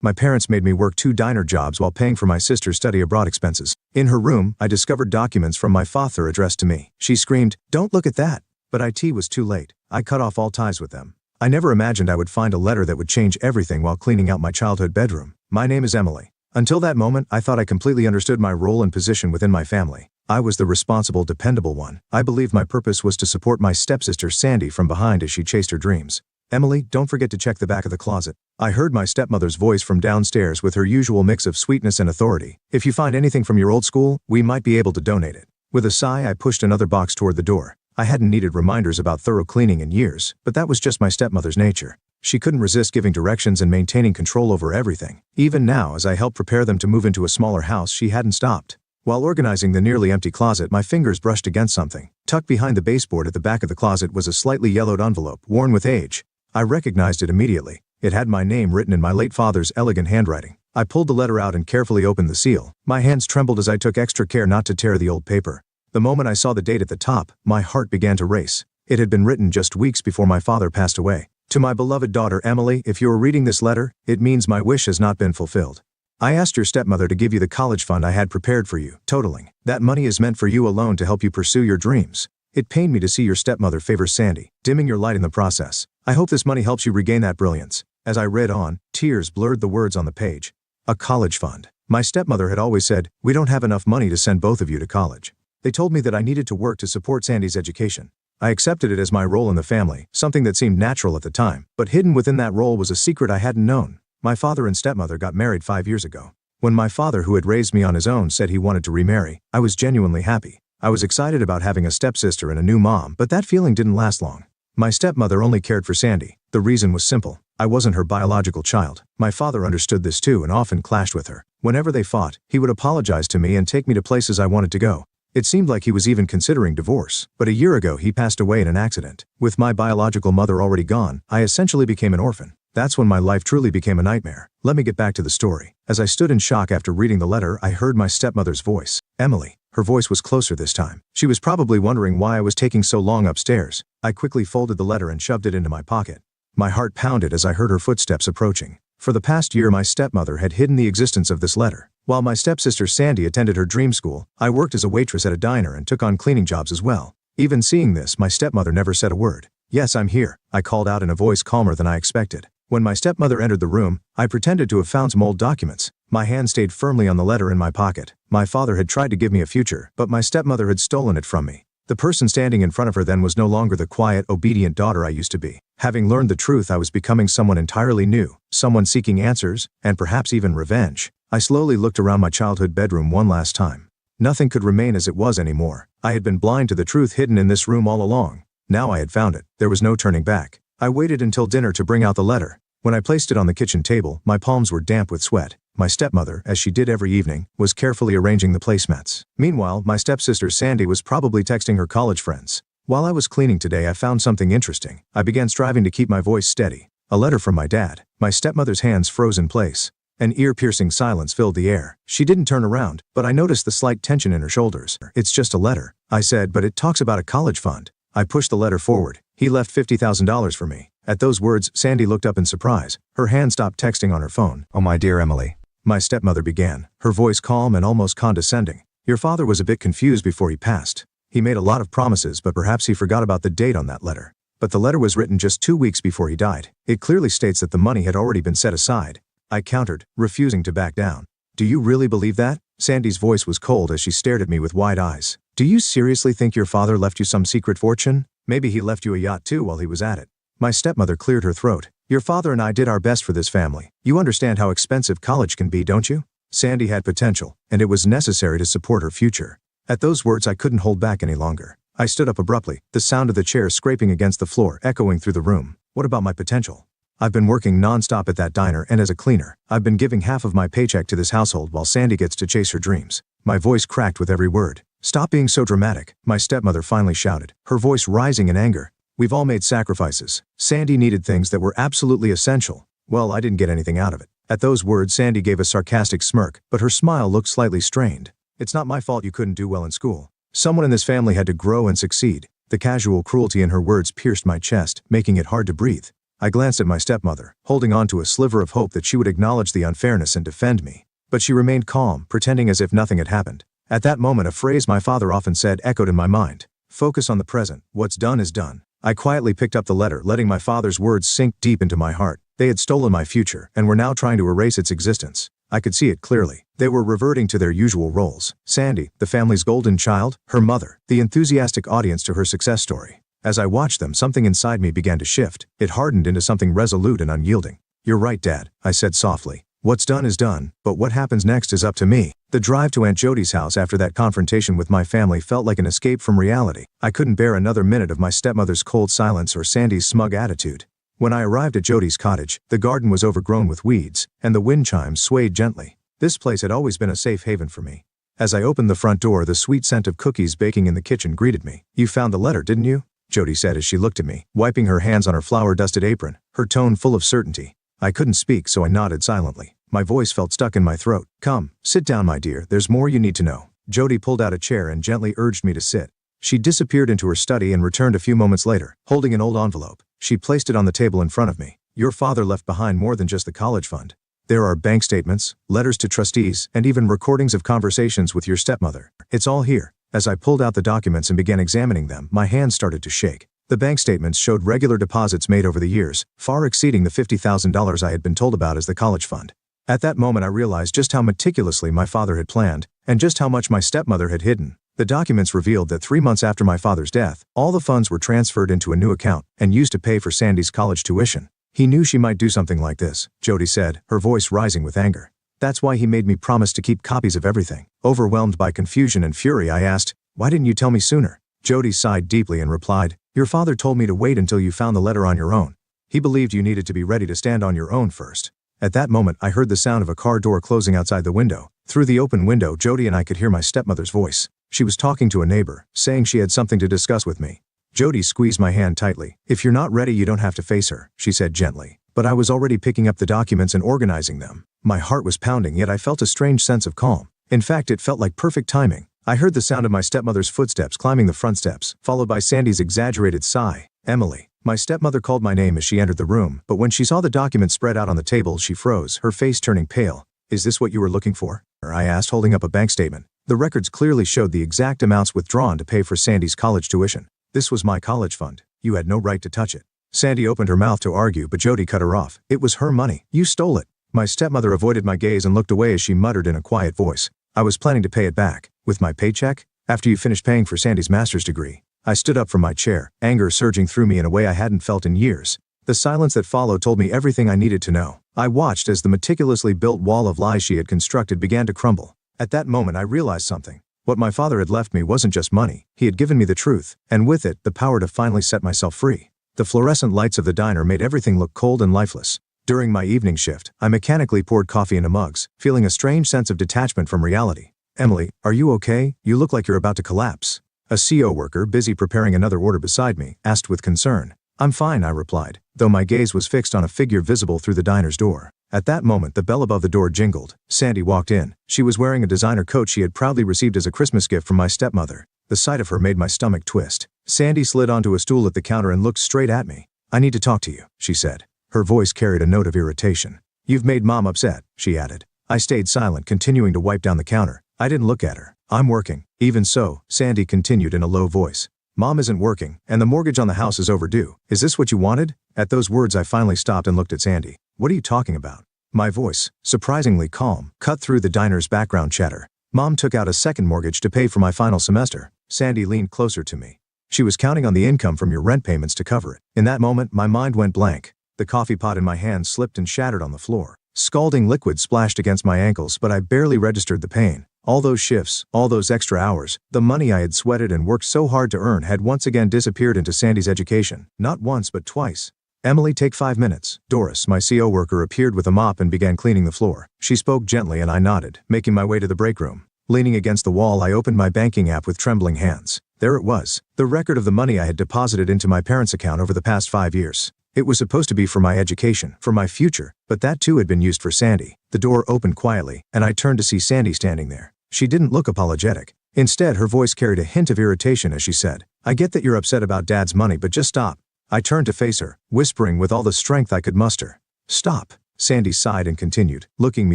My parents made me work 2 diner jobs while paying for my sister's study abroad expenses. In her room, I discovered documents from my father addressed to me. She screamed, "Don't look at that!" But it was too late. I cut off all ties with them. I never imagined I would find a letter that would change everything while cleaning out my childhood bedroom. My name is Emily. Until that moment, I thought I completely understood my role and position within my family. I was the responsible, dependable one. I believed my purpose was to support my stepsister Sandy from behind as she chased her dreams. "Emily, don't forget to check the back of the closet." I heard my stepmother's voice from downstairs with her usual mix of sweetness and authority. "If you find anything from your old school, we might be able to donate it." With a sigh, I pushed another box toward the door. I hadn't needed reminders about thorough cleaning in years, but that was just my stepmother's nature. She couldn't resist giving directions and maintaining control over everything. Even now, as I helped prepare them to move into a smaller house, she hadn't stopped. While organizing the nearly empty closet, my fingers brushed against something. Tucked behind the baseboard at the back of the closet was a slightly yellowed envelope, worn with age. I recognized it immediately. It had my name written in my late father's elegant handwriting. I pulled the letter out and carefully opened the seal. My hands trembled as I took extra care not to tear the old paper. The moment I saw the date at the top, my heart began to race. It had been written just weeks before my father passed away. "To my beloved daughter Emily, if you are reading this letter, it means my wish has not been fulfilled. I asked your stepmother to give you the college fund I had prepared for you, totaling. That money is meant for you alone to help you pursue your dreams. It pained me to see your stepmother favor Sandy, dimming your light in the process. I hope this money helps you regain that brilliance." As I read on, tears blurred the words on the page. A college fund. My stepmother had always said, "We don't have enough money to send both of you to college." They told me that I needed to work to support Sandy's education. I accepted it as my role in the family, something that seemed natural at the time, but hidden within that role was a secret I hadn't known. My father and stepmother got married 5 years ago. When my father, who had raised me on his own, said he wanted to remarry, I was genuinely happy. I was excited about having a stepsister and a new mom, but that feeling didn't last long. My stepmother only cared for Sandy. The reason was simple. I wasn't her biological child. My father understood this too and often clashed with her. Whenever they fought, he would apologize to me and take me to places I wanted to go. It seemed like he was even considering divorce, but a year ago he passed away in an accident. With my biological mother already gone, I essentially became an orphan. That's when my life truly became a nightmare. Let me get back to the story. As I stood in shock after reading the letter, I heard my stepmother's voice. Emily. Her voice was closer this time. She was probably wondering why I was taking so long upstairs. I quickly folded the letter and shoved it into my pocket. My heart pounded as I heard her footsteps approaching. For the past year, my stepmother had hidden the existence of this letter. While my stepsister Sandy attended her dream school, I worked as a waitress at a diner and took on cleaning jobs as well. Even seeing this, my stepmother never said a word. "Yes, I'm here," I called out in a voice calmer than I expected. When my stepmother entered the room, I pretended to have found some old documents. My hand stayed firmly on the letter in my pocket. My father had tried to give me a future, but my stepmother had stolen it from me. The person standing in front of her then was no longer the quiet, obedient daughter I used to be. Having learned the truth, I was becoming someone entirely new, someone seeking answers, and perhaps even revenge. I slowly looked around my childhood bedroom one last time. Nothing could remain as it was anymore. I had been blind to the truth hidden in this room all along. Now I had found it. There was no turning back. I waited until dinner to bring out the letter. When I placed it on the kitchen table, my palms were damp with sweat. My stepmother, as she did every evening, was carefully arranging the placemats. Meanwhile, my stepsister Sandy was probably texting her college friends. While I was cleaning today, I found something interesting. I began striving to keep my voice steady. A letter from my dad. My stepmother's hands froze in place. An ear-piercing silence filled the air. She didn't turn around, but I noticed the slight tension in her shoulders. "It's just a letter," I said, "but it talks about a college fund." I pushed the letter forward. "He left $50,000 for me." At those words, Sandy looked up in surprise. Her hand stopped texting on her phone. "Oh, my dear Emily," my stepmother began, her voice calm and almost condescending. "Your father was a bit confused before he passed. He made a lot of promises, but perhaps he forgot about the date on that letter. But the letter was written just 2 weeks before he died. It clearly states that the money had already been set aside." I countered, refusing to back down. "Do you really believe that?" Sandy's voice was cold as she stared at me with wide eyes. "Do you seriously think your father left you some secret fortune? Maybe he left you a yacht too while he was at it." My stepmother cleared her throat. "Your father and I did our best for this family. You understand how expensive college can be, don't you? Sandy had potential, and it was necessary to support her future." At those words, I couldn't hold back any longer. I stood up abruptly, the sound of the chair scraping against the floor echoing through the room. "What about my potential? I've been working non-stop at that diner and as a cleaner. I've been giving half of my paycheck to this household while Sandy gets to chase her dreams." My voice cracked with every word. "Stop being so dramatic," my stepmother finally shouted, her voice rising in anger. "We've all made sacrifices. Sandy needed things that were absolutely essential. Well, I didn't get anything out of it." At those words, Sandy gave a sarcastic smirk, but her smile looked slightly strained. "It's not my fault you couldn't do well in school. Someone in this family had to grow and succeed." The casual cruelty in her words pierced my chest, making it hard to breathe. I glanced at my stepmother, holding on to a sliver of hope that she would acknowledge the unfairness and defend me. But she remained calm, pretending as if nothing had happened. At that moment, a phrase my father often said echoed in my mind. Focus on the present. What's done is done. I quietly picked up the letter, letting my father's words sink deep into my heart. They had stolen my future and were now trying to erase its existence. I could see it clearly. They were reverting to their usual roles. Sandy, the family's golden child, her mother, the enthusiastic audience to her success story. As I watched them, something inside me began to shift. It hardened into something resolute and unyielding. "You're right, Dad," I said softly. "What's done is done, but what happens next is up to me." The drive to Aunt Jody's house after that confrontation with my family felt like an escape from reality. I couldn't bear another minute of my stepmother's cold silence or Sandy's smug attitude. When I arrived at Jody's cottage, the garden was overgrown with weeds, and the wind chimes swayed gently. This place had always been a safe haven for me. As I opened the front door, the sweet scent of cookies baking in the kitchen greeted me. "You found the letter, didn't you?" Jody said as she looked at me, wiping her hands on her flour-dusted apron, her tone full of certainty. I couldn't speak, so I nodded silently. My voice felt stuck in my throat. "Come, sit down, my dear, there's more you need to know." Jody pulled out a chair and gently urged me to sit. She disappeared into her study and returned a few moments later, holding an old envelope. She placed it on the table in front of me. "Your father left behind more than just the college fund. There are bank statements, letters to trustees, and even recordings of conversations with your stepmother. It's all here." As I pulled out the documents and began examining them, my hands started to shake. The bank statements showed regular deposits made over the years, far exceeding the $50,000 I had been told about as the college fund. At that moment, I realized just how meticulously my father had planned, and just how much my stepmother had hidden. The documents revealed that 3 months after my father's death, all the funds were transferred into a new account and used to pay for Sandy's college tuition. "He knew she might do something like this," Jody said, her voice rising with anger. "That's why he made me promise to keep copies of everything." Overwhelmed by confusion and fury, I asked, "Why didn't you tell me sooner?" Jody sighed deeply and replied, "Your father told me to wait until you found the letter on your own. He believed you needed to be ready to stand on your own first." At that moment, I heard the sound of a car door closing outside the window. Through the open window, Jody and I could hear my stepmother's voice. She was talking to a neighbor, saying she had something to discuss with me. Jody squeezed my hand tightly. "If you're not ready, you don't have to face her," she said gently. But I was already picking up the documents and organizing them. My heart was pounding, yet I felt a strange sense of calm. In fact, it felt like perfect timing. I heard the sound of my stepmother's footsteps climbing the front steps, followed by Sandy's exaggerated sigh. "Emily." My stepmother called my name as she entered the room, but when she saw the documents spread out on the table, she froze, her face turning pale. "Is this what you were looking for?" I asked, holding up a bank statement. The records clearly showed the exact amounts withdrawn to pay for Sandy's college tuition. "This was my college fund. You had no right to touch it." Sandy opened her mouth to argue, but Jody cut her off. "It was her money. You stole it." My stepmother avoided my gaze and looked away as she muttered in a quiet voice, "I was planning to pay it back. With my paycheck? After you finished paying for Sandy's master's degree." I stood up from my chair, anger surging through me in a way I hadn't felt in years. The silence that followed told me everything I needed to know. I watched as the meticulously built wall of lies she had constructed began to crumble. At that moment, I realized something. What my father had left me wasn't just money. He had given me the truth, and with it, the power to finally set myself free. The fluorescent lights of the diner made everything look cold and lifeless. During my evening shift, I mechanically poured coffee into mugs, feeling a strange sense of detachment from reality. "Emily, are you okay? You look like you're about to collapse." A CO worker, busy preparing another order beside me, asked with concern. "I'm fine," I replied, though my gaze was fixed on a figure visible through the diner's door. At that moment, the bell above the door jingled. Sandy walked in. She was wearing a designer coat she had proudly received as a Christmas gift from my stepmother. The sight of her made my stomach twist. Sandy slid onto a stool at the counter and looked straight at me. "I need to talk to you," she said. Her voice carried a note of irritation. "You've made Mom upset," she added. I stayed silent, continuing to wipe down the counter. I didn't look at her. "I'm working." "Even so," Sandy continued in a low voice, "Mom isn't working, and the mortgage on the house is overdue. Is this what you wanted?" At those words, I finally stopped and looked at Sandy. "What are you talking about?" My voice, surprisingly calm, cut through the diner's background chatter. "Mom took out a second mortgage to pay for my final semester." Sandy leaned closer to me. "She was counting on the income from your rent payments to cover it." In that moment, my mind went blank. The coffee pot in my hand slipped and shattered on the floor. Scalding liquid splashed against my ankles, but I barely registered the pain. All those shifts, all those extra hours, the money I had sweated and worked so hard to earn had once again disappeared into Sandy's education. Not once, but twice. "Emily, take 5 minutes." Doris, my CO worker, appeared with a mop and began cleaning the floor. She spoke gently and I nodded, making my way to the break room. Leaning against the wall, I opened my banking app with trembling hands. There it was, the record of the money I had deposited into my parents' account over the past 5 years. It was supposed to be for my education, for my future, but that too had been used for Sandy. The door opened quietly, and I turned to see Sandy standing there. She didn't look apologetic. Instead, her voice carried a hint of irritation as she said, "I get that you're upset about Dad's money, but just stop." I turned to face her, whispering with all the strength I could muster. "Stop." Sandy sighed and continued, looking me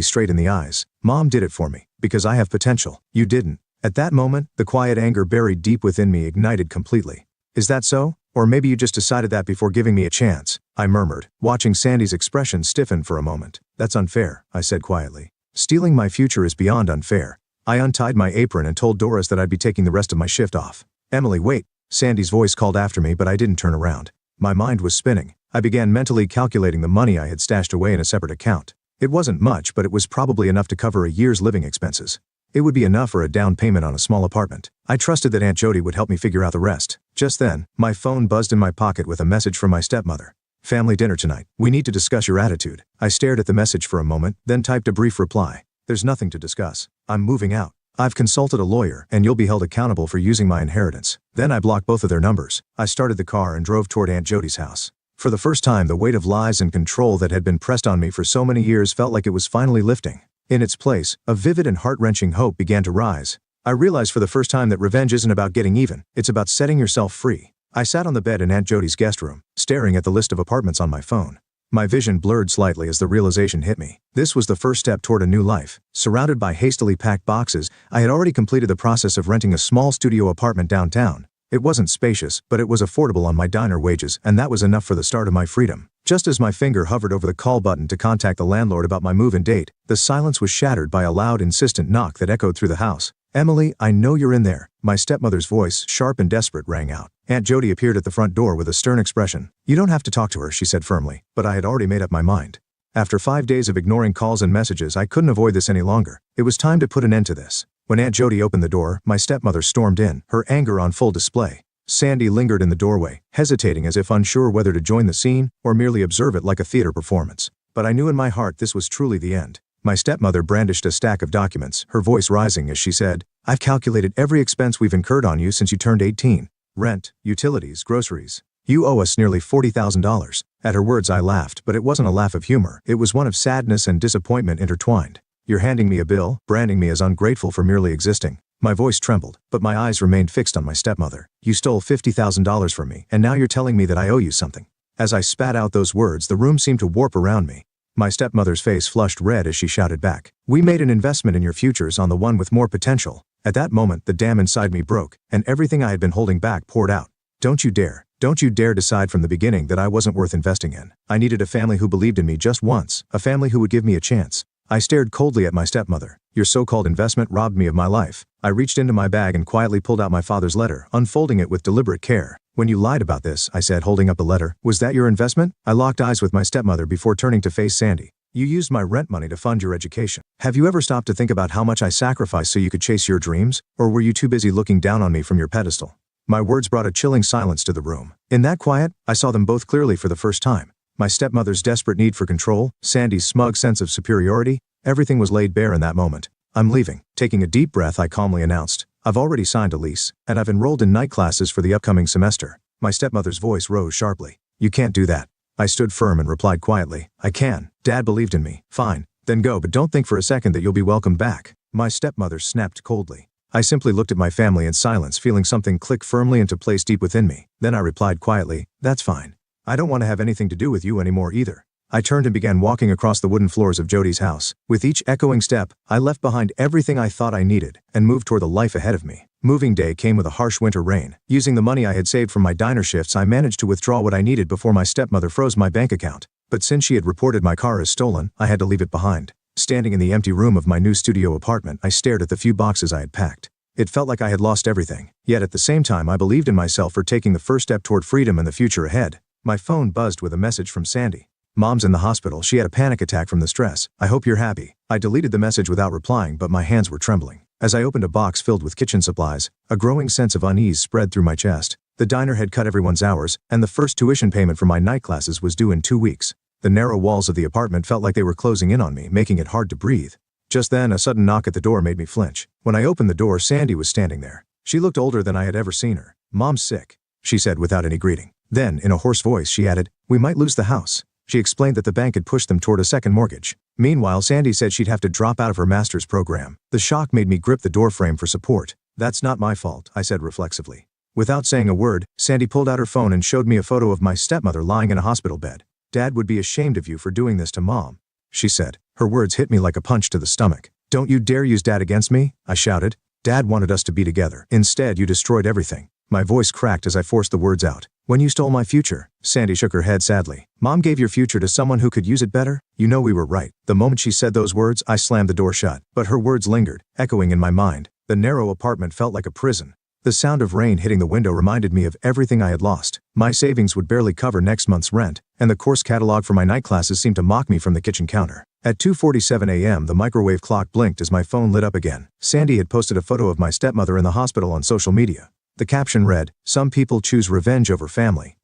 straight in the eyes. "Mom did it for me, because I have potential. You didn't." At that moment, the quiet anger buried deep within me ignited completely. "Is that so? Or maybe you just decided that before giving me a chance," I murmured, watching Sandy's expression stiffen for a moment. "That's unfair," I said quietly. "Stealing my future is beyond unfair." I untied my apron and told Doris that I'd be taking the rest of my shift off. "Emily, wait." Sandy's voice called after me, but I didn't turn around. My mind was spinning. I began mentally calculating the money I had stashed away in a separate account. It wasn't much, but it was probably enough to cover a year's living expenses. It would be enough for a down payment on a small apartment. I trusted that Aunt Jody would help me figure out the rest. Just then, my phone buzzed in my pocket with a message from my stepmother. "Family dinner tonight. We need to discuss your attitude." I stared at the message for a moment, then typed a brief reply. "There's nothing to discuss. I'm moving out. I've consulted a lawyer, and you'll be held accountable for using my inheritance." Then I blocked both of their numbers. I started the car and drove toward Aunt Jody's house. For the first time, the weight of lies and control that had been pressed on me for so many years felt like it was finally lifting. In its place, a vivid and heart-wrenching hope began to rise. I realized for the first time that revenge isn't about getting even, it's about setting yourself free. I sat on the bed in Aunt Jody's guest room, staring at the list of apartments on my phone. My vision blurred slightly as the realization hit me. This was the first step toward a new life. Surrounded by hastily packed boxes, I had already completed the process of renting a small studio apartment downtown. It wasn't spacious, but it was affordable on my diner wages, and that was enough for the start of my freedom. Just as my finger hovered over the call button to contact the landlord about my move-in date, the silence was shattered by a loud, insistent knock that echoed through the house. "Emily, I know you're in there." My stepmother's voice, sharp and desperate, rang out. Aunt Jody appeared at the front door with a stern expression. "You don't have to talk to her," she said firmly, but I had already made up my mind. After 5 days of ignoring calls and messages, I couldn't avoid this any longer. It was time to put an end to this. When Aunt Jody opened the door, my stepmother stormed in, her anger on full display. Sandy lingered in the doorway, hesitating as if unsure whether to join the scene or merely observe it like a theater performance. But I knew in my heart this was truly the end. My stepmother brandished a stack of documents, her voice rising as she said, "I've calculated every expense we've incurred on you since you turned 18. Rent, utilities, groceries. You owe us nearly $40,000. At her words I laughed, but it wasn't a laugh of humor. It was one of sadness and disappointment intertwined. "You're handing me a bill, branding me as ungrateful for merely existing." My voice trembled, but my eyes remained fixed on my stepmother. "You stole $50,000 from me, and now you're telling me that I owe you something." As I spat out those words, the room seemed to warp around me. My stepmother's face flushed red as she shouted back, "We made an investment in your futures on the one with more potential." At that moment, the dam inside me broke, and everything I had been holding back poured out. Don't you dare decide from the beginning that I wasn't worth investing in. I needed a family who believed in me just once, a family who would give me a chance." I stared coldly at my stepmother. "Your so-called investment robbed me of my life." I reached into my bag and quietly pulled out my father's letter, unfolding it with deliberate care. "When you lied about this," I said, holding up the letter, "was that your investment?" I locked eyes with my stepmother before turning to face Sandy. "You used my rent money to fund your education. Have you ever stopped to think about how much I sacrificed so you could chase your dreams? Or were you too busy looking down on me from your pedestal?" My words brought a chilling silence to the room. In that quiet, I saw them both clearly for the first time. My stepmother's desperate need for control, Sandy's smug sense of superiority, everything was laid bare in that moment. "I'm leaving." Taking a deep breath, I calmly announced, "I've already signed a lease, and I've enrolled in night classes for the upcoming semester." My stepmother's voice rose sharply. "You can't do that." I stood firm and replied quietly, "I can. Dad believed in me." "Fine. Then go, but don't think for a second that you'll be welcomed back." My stepmother snapped coldly. I simply looked at my family in silence, feeling something click firmly into place deep within me. Then I replied quietly, "That's fine. I don't want to have anything to do with you anymore either." I turned and began walking across the wooden floors of Jody's house. With each echoing step, I left behind everything I thought I needed and moved toward the life ahead of me. Moving day came with a harsh winter rain. Using the money I had saved from my diner shifts, I managed to withdraw what I needed before my stepmother froze my bank account. But since she had reported my car as stolen, I had to leave it behind. Standing in the empty room of my new studio apartment, I stared at the few boxes I had packed. It felt like I had lost everything. Yet at the same time, I believed in myself for taking the first step toward freedom and the future ahead. My phone buzzed with a message from Sandy. "Mom's in the hospital. She had a panic attack from the stress. I hope you're happy." I deleted the message without replying, but my hands were trembling. As I opened a box filled with kitchen supplies, a growing sense of unease spread through my chest. The diner had cut everyone's hours, and the first tuition payment for my night classes was due in 2 weeks. The narrow walls of the apartment felt like they were closing in on me, making it hard to breathe. Just then, a sudden knock at the door made me flinch. When I opened the door, Sandy was standing there. She looked older than I had ever seen her. "Mom's sick," she said without any greeting. Then, in a hoarse voice, she added, "We might lose the house." She explained that the bank had pushed them toward a second mortgage. Meanwhile, Sandy said she'd have to drop out of her master's program. The shock made me grip the doorframe for support. "That's not my fault," I said reflexively. Without saying a word, Sandy pulled out her phone and showed me a photo of my stepmother lying in a hospital bed. "Dad would be ashamed of you for doing this to Mom," she said. Her words hit me like a punch to the stomach. "Don't you dare use Dad against me," I shouted. "Dad wanted us to be together. Instead, you destroyed everything." My voice cracked as I forced the words out. "When you stole my future." Sandy shook her head sadly. "Mom gave your future to someone who could use it better? You know we were right." The moment she said those words, I slammed the door shut. But her words lingered, echoing in my mind. The narrow apartment felt like a prison. The sound of rain hitting the window reminded me of everything I had lost. My savings would barely cover next month's rent, and the course catalog for my night classes seemed to mock me from the kitchen counter. At 2:47 a.m. the microwave clock blinked as my phone lit up again. Sandy had posted a photo of my stepmother in the hospital on social media. The caption read, "Some people choose revenge over family."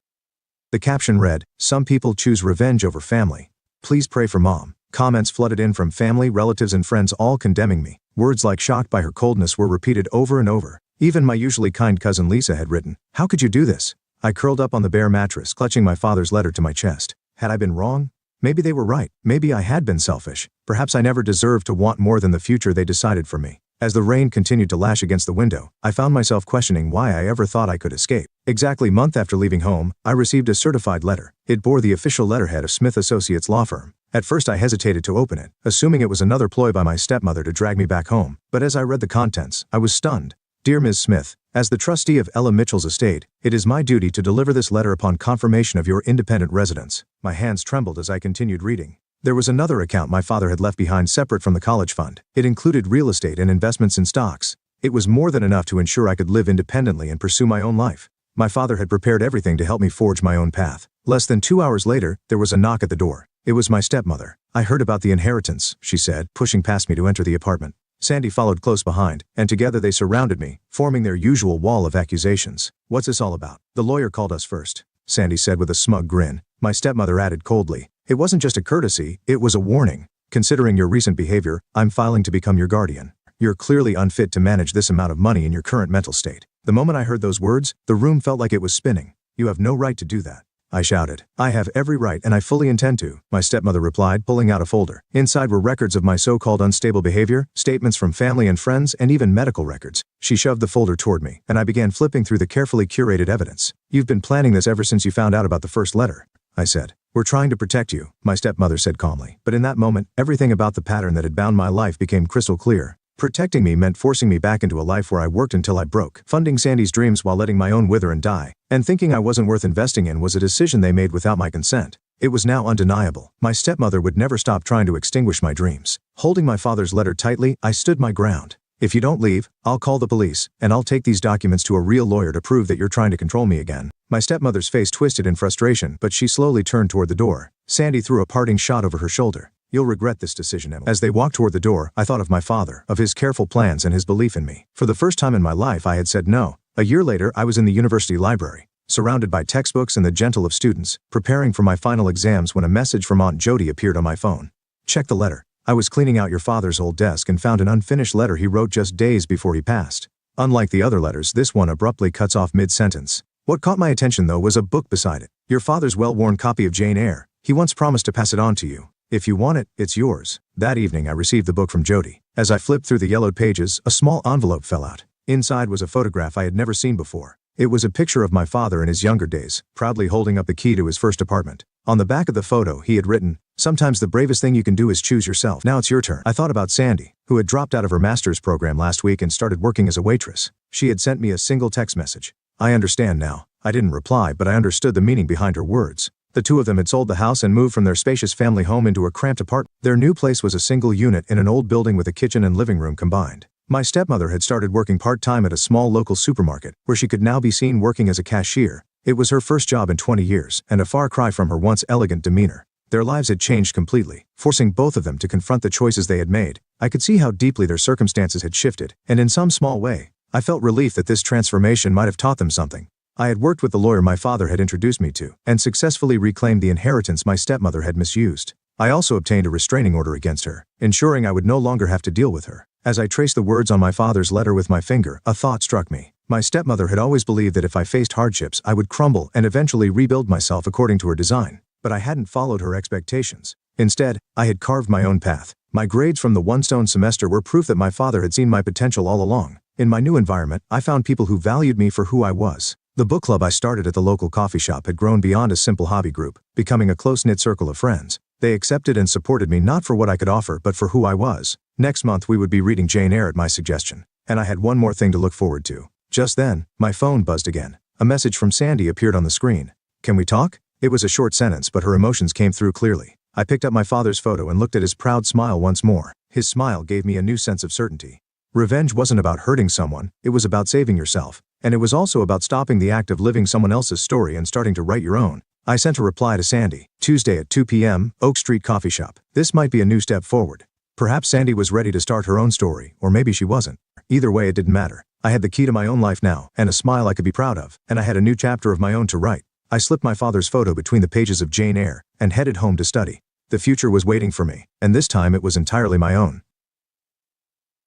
The caption read, "Some people choose revenge over family. Please pray for Mom." Comments flooded in from family, relatives and friends, all condemning me. Words like shocked by her coldness were repeated over and over. Even my usually kind cousin Lisa had written, "How could you do this?" I curled up on the bare mattress, clutching my father's letter to my chest. Had I been wrong? Maybe they were right. Maybe I had been selfish. Perhaps I never deserved to want more than the future they decided for me. As the rain continued to lash against the window, I found myself questioning why I ever thought I could escape. Exactly a month after leaving home, I received a certified letter. It bore the official letterhead of Smith Associates law firm. At first I hesitated to open it, assuming it was another ploy by my stepmother to drag me back home. But as I read the contents, I was stunned. "Dear Ms. Smith, as the trustee of Ella Mitchell's estate, it is my duty to deliver this letter upon confirmation of your independent residence." My hands trembled as I continued reading. There was another account my father had left behind separate from the college fund. It included real estate and investments in stocks. It was more than enough to ensure I could live independently and pursue my own life. My father had prepared everything to help me forge my own path. Less than 2 hours later, there was a knock at the door. It was my stepmother. "I heard about the inheritance," she said, pushing past me to enter the apartment. Sandy followed close behind, and together they surrounded me, forming their usual wall of accusations. "What's this all about?" "The lawyer called us first," Sandy said with a smug grin. My stepmother added coldly, "It wasn't just a courtesy, it was a warning. Considering your recent behavior, I'm filing to become your guardian. You're clearly unfit to manage this amount of money in your current mental state." The moment I heard those words, the room felt like it was spinning. "You have no right to do that," I shouted. "I have every right and I fully intend to," my stepmother replied, pulling out a folder. Inside were records of my so-called unstable behavior, statements from family and friends, and even medical records. She shoved the folder toward me, and I began flipping through the carefully curated evidence. "You've been planning this ever since you found out about the first letter," I said. "We're trying to protect you," my stepmother said calmly. But in that moment, everything about the pattern that had bound my life became crystal clear. Protecting me meant forcing me back into a life where I worked until I broke. Funding Sandy's dreams while letting my own wither and die. And thinking I wasn't worth investing in was a decision they made without my consent. It was now undeniable. My stepmother would never stop trying to extinguish my dreams. Holding my father's letter tightly, I stood my ground. "If you don't leave, I'll call the police, and I'll take these documents to a real lawyer to prove that you're trying to control me again." My stepmother's face twisted in frustration, but she slowly turned toward the door. Sandy threw a parting shot over her shoulder. "You'll regret this decision, Emily." As they walked toward the door, I thought of my father, of his careful plans and his belief in me. For the first time in my life, I had said no. A year later, I was in the university library, surrounded by textbooks and the gentle of students, preparing for my final exams when a message from Aunt Jody appeared on my phone. "Check the letter. I was cleaning out your father's old desk and found an unfinished letter he wrote just days before he passed. Unlike the other letters, this one abruptly cuts off mid-sentence. What caught my attention, though, was a book beside it. Your father's well-worn copy of Jane Eyre. He once promised to pass it on to you. If you want it, it's yours." That evening I received the book from Jody. As I flipped through the yellowed pages, a small envelope fell out. Inside was a photograph I had never seen before. It was a picture of my father in his younger days, proudly holding up the key to his first apartment. On the back of the photo, he had written, "Sometimes the bravest thing you can do is choose yourself. Now it's your turn." I thought about Sandy, who had dropped out of her master's program last week and started working as a waitress. She had sent me a single text message. "I understand now." I didn't reply, but I understood the meaning behind her words. The two of them had sold the house and moved from their spacious family home into a cramped apartment. Their new place was a single unit in an old building with a kitchen and living room combined. My stepmother had started working part-time at a small local supermarket, where she could now be seen working as a cashier. It was her first job in 20 years, and a far cry from her once elegant demeanor. Their lives had changed completely, forcing both of them to confront the choices they had made. I could see how deeply their circumstances had shifted, and in some small way, I felt relief that this transformation might have taught them something. I had worked with the lawyer my father had introduced me to, and successfully reclaimed the inheritance my stepmother had misused. I also obtained a restraining order against her, ensuring I would no longer have to deal with her. As I traced the words on my father's letter with my finger, a thought struck me. My stepmother had always believed that if I faced hardships, I would crumble and eventually rebuild myself according to her design. But I hadn't followed her expectations. Instead, I had carved my own path, My grades from the one-stone semester were proof that my father had seen my potential all along. In my new environment, I found people who valued me for who I was. The book club I started at the local coffee shop had grown beyond a simple hobby group, becoming a close-knit circle of friends. They accepted and supported me not for what I could offer but for who I was. Next month we would be reading Jane Eyre at my suggestion. And I had one more thing to look forward to. Just then, my phone buzzed again. A message from Sandy appeared on the screen. "Can we talk?" It was a short sentence, but her emotions came through clearly. I picked up my father's photo and looked at his proud smile once more. His smile gave me a new sense of certainty. Revenge wasn't about hurting someone, it was about saving yourself. And it was also about stopping the act of living someone else's story and starting to write your own. I sent a reply to Sandy, Tuesday at 2 p.m., Oak Street Coffee Shop. This might be a new step forward. Perhaps Sandy was ready to start her own story, or maybe she wasn't. Either way, it didn't matter. I had the key to my own life now, and a smile I could be proud of, and I had a new chapter of my own to write. I slipped my father's photo between the pages of Jane Eyre, and headed home to study. The future was waiting for me, and this time it was entirely my own.